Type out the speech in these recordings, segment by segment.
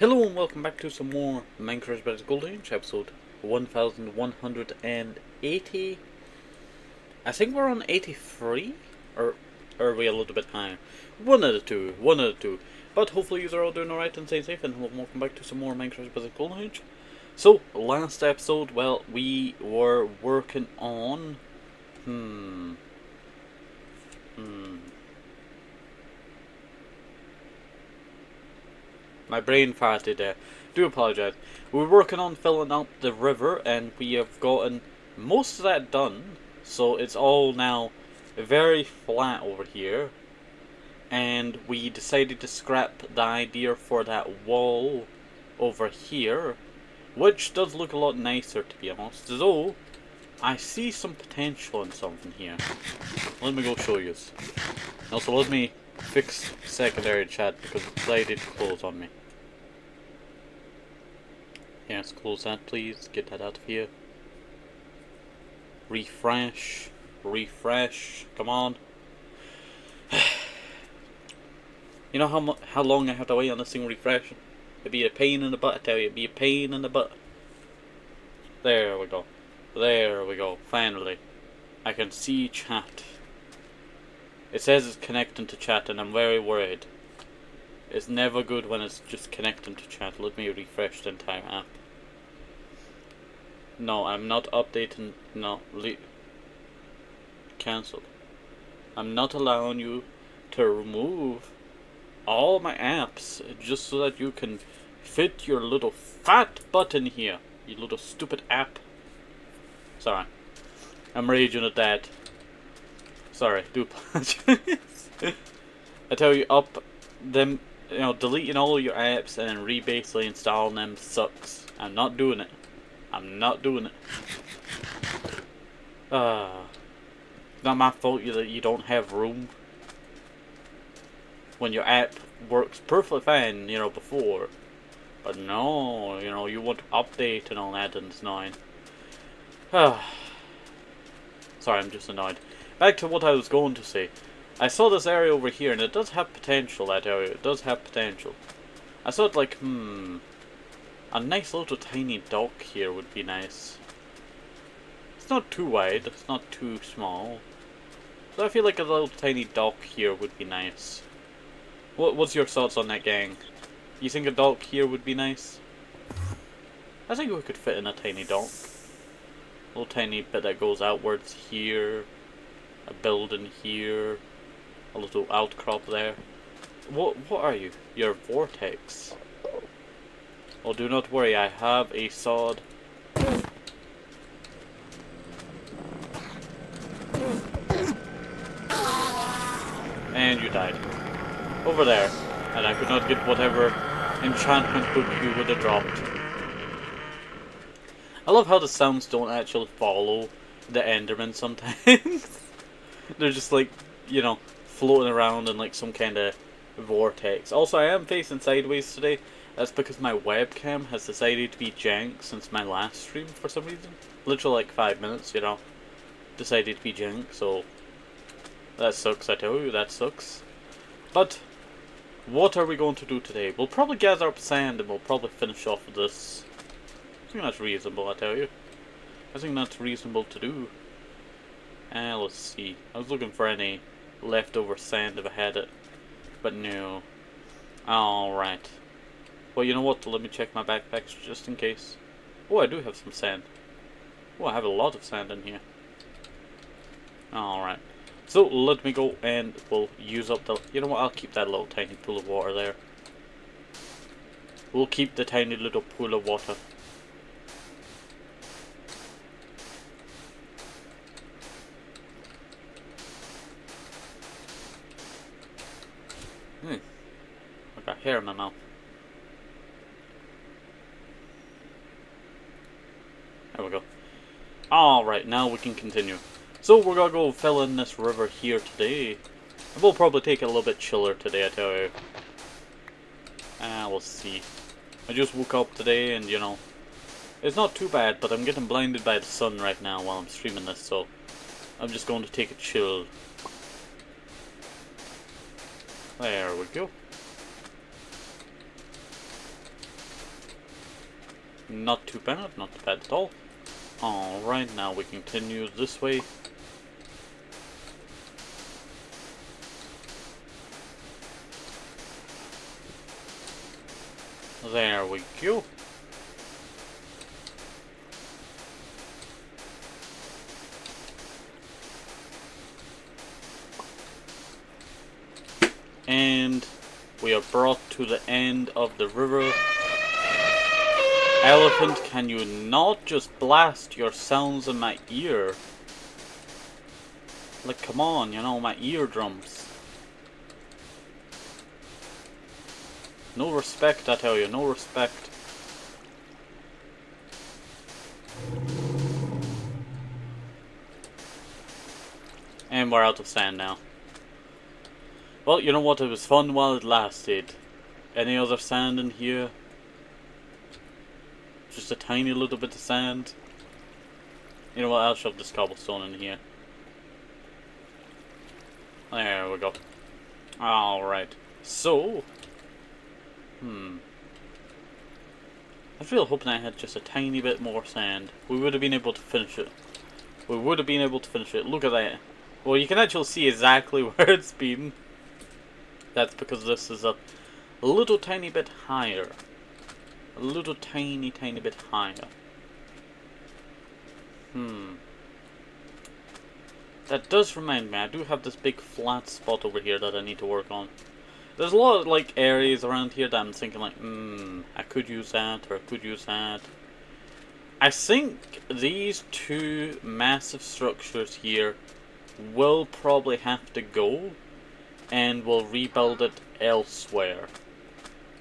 Hello and welcome back to some more Minecraft Paradise Redwood, episode 1180. I think we're on 83, or are we a little bit higher? One of the two. But hopefully you are all doing alright and staying safe, and welcome back to some more Minecraft Paradise Redwood. So, last episode, well, we were working on... My brain farted there. Do apologise. We're working on filling up the river, and we have gotten most of that done. So it's all now very flat over here. And we decided to scrap the idea for that wall over here, which does look a lot nicer, to be honest. Though I see some potential in something here. Let me go show you. Also, let me fix secondary chat because it decided to close on me. Yes, close that please, get that out of here. Refresh, come on. You know how long I have to wait on this thing refreshing? It'd be a pain in the butt, I tell you, it'd be a pain in the butt. There we go, finally. I can see chat. It says it's connecting to chat and I'm very worried. It's never good when it's just connecting to chat. Let me refresh the entire app. No, I'm not updating. No, cancel. I'm not allowing you to remove all my apps just so that you can fit your little fat butt in here. You little stupid app. Sorry. I'm raging at that. Sorry, do apologize. I tell you, deleting all your apps and then basically installing them sucks. I'm not doing it. It's not my fault that you don't have room. When your app works perfectly fine, before. But no, you want to update and all that and it's annoying. Sorry, I'm just annoyed. Back to what I was going to say. I saw this area over here and it does have potential, that area. It does have potential. I thought like, a nice little tiny dock here would be nice. It's not too wide, it's not too small. So I feel like a little tiny dock here would be nice. What's your thoughts on that, gang? You think a dock here would be nice? I think we could fit in a tiny dock. A little tiny bit that goes outwards here. A building here. A little outcrop there. What are you? You're a vortex. Oh, do not worry, I have a sword. And you died. Over there. And I could not get whatever enchantment book you would have dropped. I love how the sounds don't actually follow the Enderman sometimes. They're just like, floating around in like some kind of vortex. Also, I am facing sideways today. That's because my webcam has decided to be jank since my last stream for some reason. Literally like 5 minutes, decided to be jank, so that sucks, I tell you, that sucks. But what are we going to do today? We'll probably gather up sand and we'll probably finish off with this. I think that's reasonable, I tell you. I think that's reasonable to do. Let's see. I was looking for any leftover sand if I had it, but no. Alright. Well, you know what? Let me check my backpacks just in case. Oh, I do have some sand. Oh, I have a lot of sand in here. Alright. So, let me go and we'll use up the... You know what? I'll keep that little tiny pool of water there. We'll keep the tiny little pool of water. I got hair in my mouth. There we go. Alright, now we can continue. So we're gonna go fill in this river here today. We'll probably take it a little bit chiller today, I tell you. We'll see. I just woke up today and, it's not too bad, but I'm getting blinded by the sun right now while I'm streaming this, so I'm just going to take it chill. There we go. Not too bad, not too bad at all. Alright, now we continue this way. There we go. And we are brought to the end of the river. Elephant, can you not just blast your sounds in my ear? Like, come on, you know, my eardrums. No respect, I tell you, no respect. And we're out of sand now. Well, you know what, it was fun while it lasted. Any other sand in here? Just a tiny little bit of sand. You know what, I'll shove this cobblestone in here. There we go. Alright. So... I was really hoping I had just a tiny bit more sand. We would have been able to finish it. We would have been able to finish it. Look at that. Well, you can actually see exactly where it's been. That's because this is a little tiny bit higher. A little tiny bit higher. That does remind me, I do have this big flat spot over here that I need to work on. There's a lot of like areas around here that I'm thinking like, I could use that, or I could use that. I think these two massive structures here will probably have to go, and we'll rebuild it elsewhere.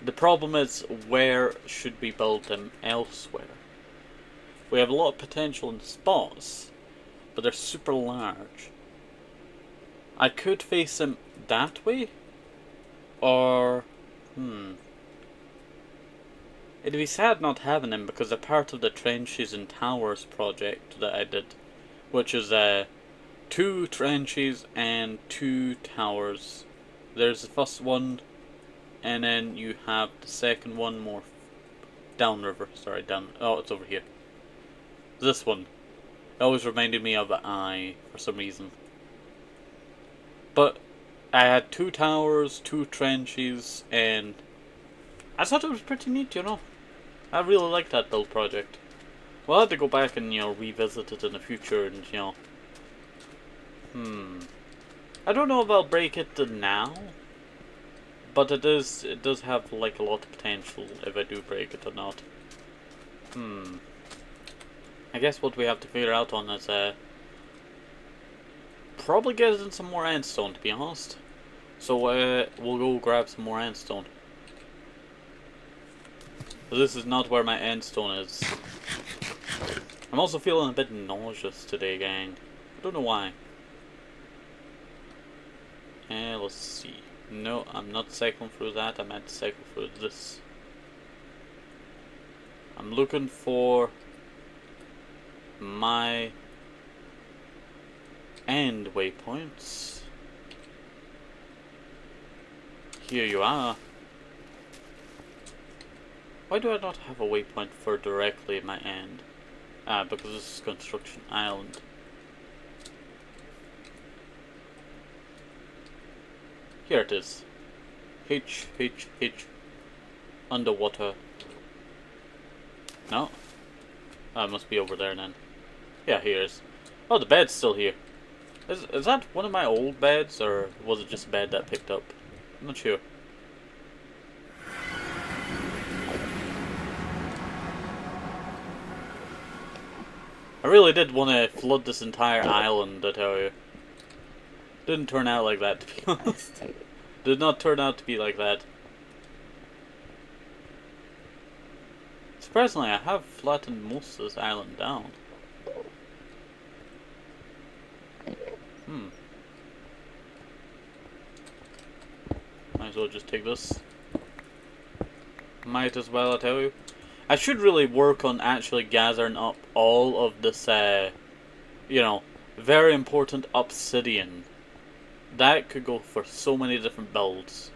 The problem is, where should we build them elsewhere? We have a lot of potential in spots, but they're super large. I could face them that way, or... It'd be sad not having them because they're part of the trenches and towers project that I did, which is 2 trenches and 2 towers. There's the first one, and then you have the second one more downriver. Sorry, down. Oh, it's over here. This one. It always reminded me of an eye for some reason. But I had 2 towers, 2 trenches, and I thought it was pretty neat, you know. I really liked that build project. We'll have to go back and, you know, revisit it in the future and, you know. I don't know if I'll break it now, but it does have like a lot of potential if I do break it or not. I guess what we have to figure out on is probably getting some more endstone, to be honest. So we'll go grab some more endstone. But this is not where my endstone is. I'm also feeling a bit nauseous today, gang. I don't know why. Let's see. No, I'm not cycling through that. I meant to cycle through this. I'm looking for my end waypoints. Here you are. Why do I not have a waypoint for directly my end? Because this is Construction Island. Here it is. H. Underwater. No? It must be over there then. Yeah, here it is. Oh, the bed's still here. Is that one of my old beds, or was it just a bed that I picked up? I'm not sure. I really did want to flood this entire island, I tell you. Didn't turn out like that, to be honest. Did not turn out to be like that. Surprisingly, I have flattened most of this island down. Might as well just take this. Might as well, I tell you. I should really work on actually gathering up all of this, you know, very important obsidian. That could go for so many different builds.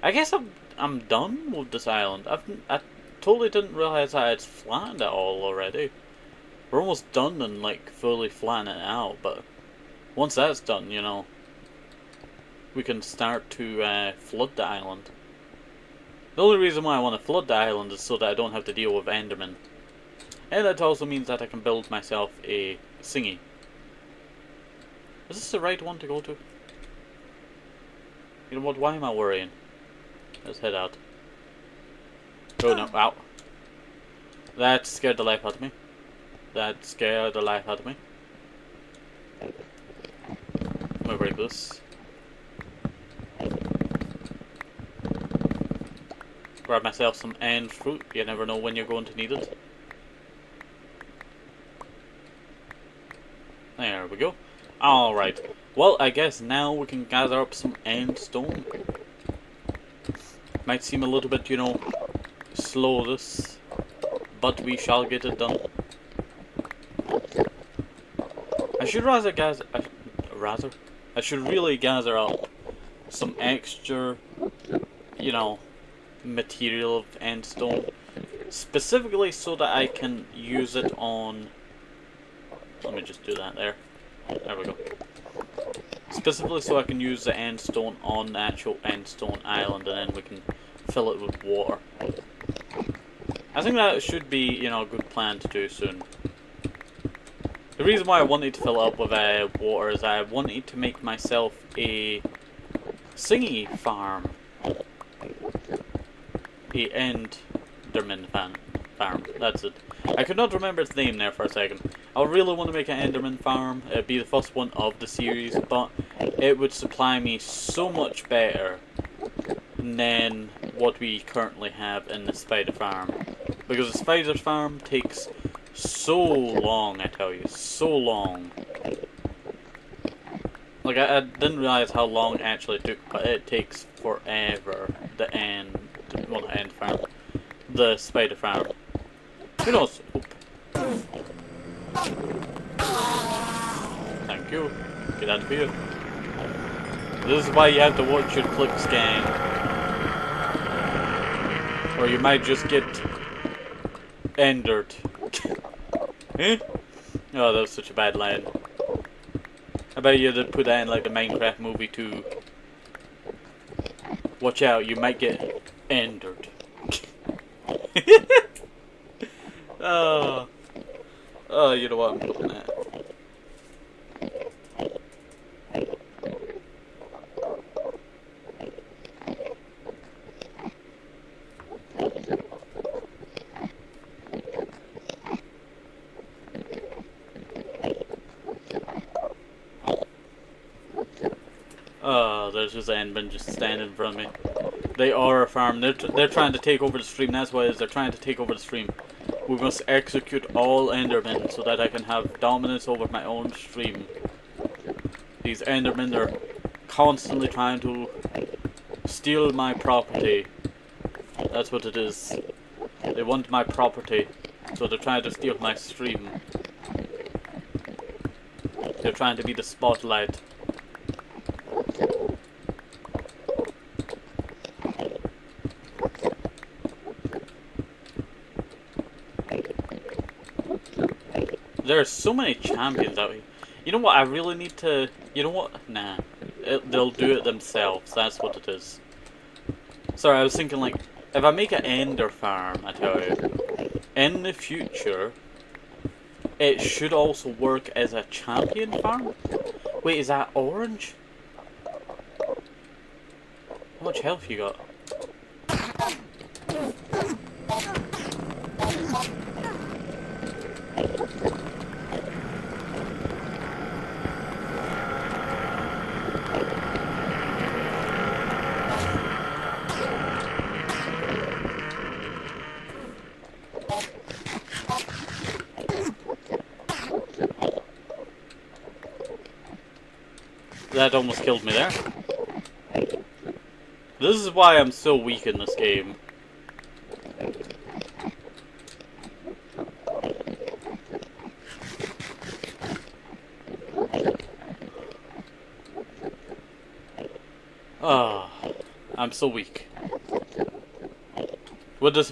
I guess I'm done with this island. totally didn't realize I had flattened it all already. We're almost done and like fully flattening it out, but once that's done, you know, we can start to flood the island. The only reason why I want to flood the island is so that I don't have to deal with Endermen. And that also means that I can build myself a thingy. Is this the right one to go to? You know what, why am I worrying? Let's head out. Oh no, ow. That scared the life out of me. That scared the life out of me. I'm gonna break this. Grab myself some end fruit, you never know when you're going to need it. There we go. Alright, well I guess now we can gather up some end stone. Might seem a little bit, you know, slow this, but we shall get it done. I should rather gather, I should really gather up some extra, you know, material of end stone, specifically so that I can use it on, let me just do that there. There we go. Specifically so I can use the end stone on the actual end stone island, and then we can fill it with water. I think that should be, you know, a good plan to do soon. The reason why I wanted to fill it up with water is I wanted to make myself a thingy farm. A Enderman farm. That's it. I could not remember its name there for a second. I really want to make an Enderman farm. It'd be the first one of the series, but it would supply me so much better than what we currently have in the spider farm. Because the spider farm takes so long, I tell you, so long. Like, I didn't realize how long it actually took, but it takes forever. The end, well, not end farm, the spider farm. Who knows? Oop. Thank you. Get out of here. This is why you have to watch your clicks, gang. Or you might just get endered. Eh? Oh, that was such a bad line. I bet you did put that in like the Minecraft movie too. Watch out, you might get endered. Oh, you know what I'm looking at. Oh, there's just Enderman just standing in front of me. They are a farm. They're trying to take over the stream. That's what it is. They're trying to take over the stream. We must execute all Endermen so that I can have dominance over my own stream. These Endermen are constantly trying to steal my property. That's what it is. They want my property, so they're trying to steal my stream. They're trying to be the spotlight. There are so many champions out here. You know what, I really need to... You know what? Nah. They'll do it themselves. That's what it is. Sorry, I was thinking like... If I make an ender farm, I tell you, in the future, it should also work as a champion farm? Wait, is that orange? How much health you got? That almost killed me there. This is why I'm so weak in this game. Ah, I'm so weak. With this